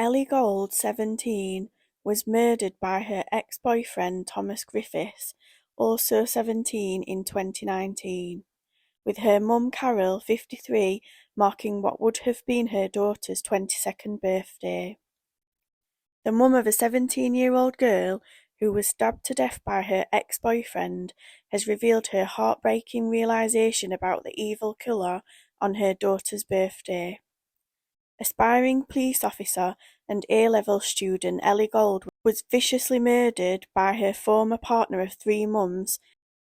Ellie Gould, 17, was murdered by her ex-boyfriend Thomas Griffiths, also 17, in 2019, with her mum Carol, 53, marking what would have been her daughter's 22nd birthday. The mum of a 17-year-old girl who was stabbed to death by her ex-boyfriend has revealed her heartbreaking realisation about the evil killer on her daughter's birthday. Aspiring police officer and A-level student Ellie Gould was viciously murdered by her former partner of 3 months,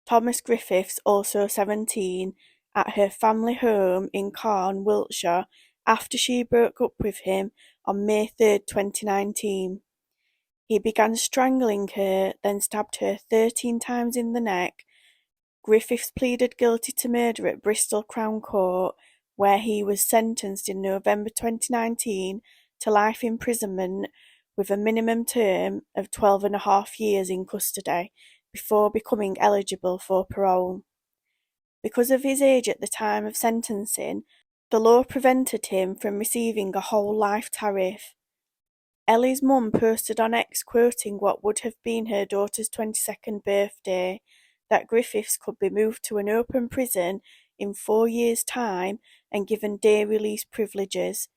Thomas Griffiths, also 17, at her family home in Cairn, Wiltshire, after she broke up with him on May 3, 2019. He began strangling her, then stabbed her 13 times in the neck. Griffiths pleaded guilty to murder at Bristol Crown Court, where he was sentenced in November 2019 to life imprisonment with a minimum term of 12.5 years in custody before becoming eligible for parole. Because of his age at the time of sentencing, the law prevented him from receiving a whole life tariff. Ellie's mum posted on X, quoting what would have been her daughter's 22nd birthday, that Griffiths could be moved to an open prison in 4 years' time and given day release privileges.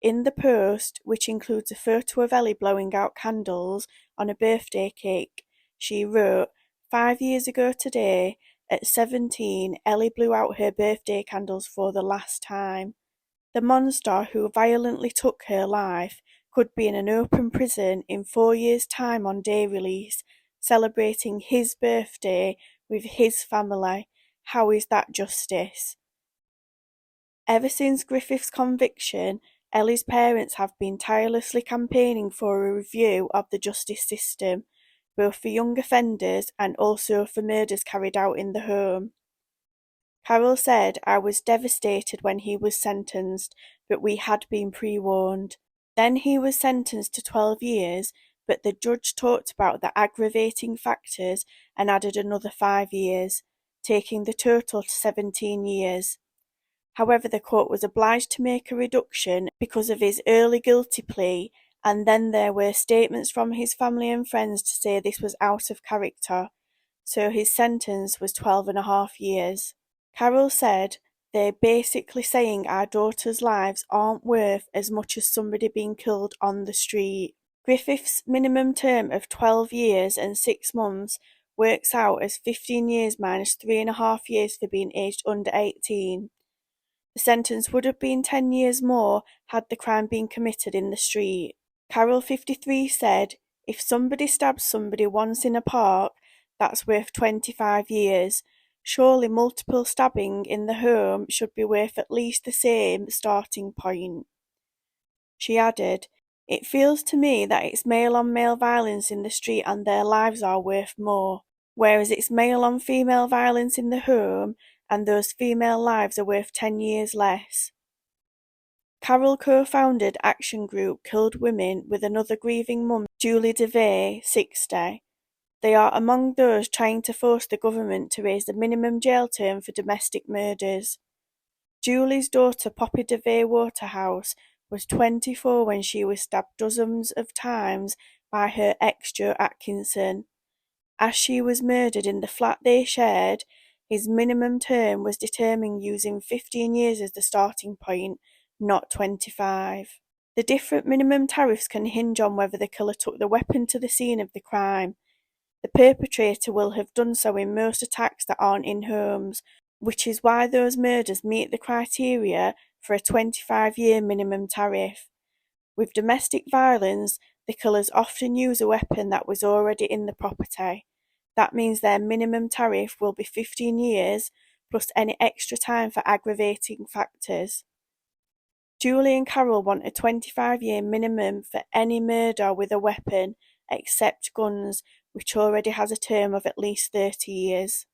In the post, which includes a photo of Ellie blowing out candles on a birthday cake, she wrote, "5 years ago today, at 17, Ellie blew out her birthday candles for the last time." The monster who violently took her life could be in an open prison in 4 years' time on day release, celebrating his birthday with his family. How is that justice? Ever since Griffith's conviction, Ellie's parents have been tirelessly campaigning for a review of the justice system, both for young offenders and also for murders carried out in the home. Carol said, "I was devastated when he was sentenced, but we had been pre-warned. Then he was sentenced to 12 years, but the judge talked about the aggravating factors and added another 5 years, taking the total to 17 years. However, the court was obliged to make a reduction because of his early guilty plea, and then there were statements from his family and friends to say this was out of character, so his sentence was 12.5 years. Carol said, "They're basically saying our daughters' lives aren't worth as much as somebody being killed on the street." Griffith's minimum term of 12 years and 6 months works out as 15 years minus 3.5 years for being aged under 18. The sentence would have been 10 years more had the crime been committed in the street. Carol, 53, said, "If somebody stabs somebody once in a park, that's worth 25 years. Surely multiple stabbing in the home should be worth at least the same starting point." She added, "It feels to me that it's male-on-male violence in the street and their lives are worth more, whereas it's male-on-female violence in the home and those female lives are worth 10 years less." Carol co-founded action group Killed Women with another grieving mum, Julie DeVay, 60. They are among those trying to force the government to raise the minimum jail term for domestic murders. Julie's daughter Poppy DeVay Waterhouse was 24 when she was stabbed dozens of times by her ex Joe Atkinson. As she was murdered in the flat they shared, his minimum term was determined using 15 years as the starting point, not 25. The different minimum tariffs can hinge on whether the killer took the weapon to the scene of the crime. The perpetrator will have done so in most attacks that aren't in homes, which is why those murders meet the criteria for a 25-year minimum tariff. With domestic violence, the killers often use a weapon that was already in the property. That means their minimum tariff will be 15 years, plus any extra time for aggravating factors. Julie and Carol want a 25-year minimum for any murder with a weapon, except guns, which already has a term of at least 30 years.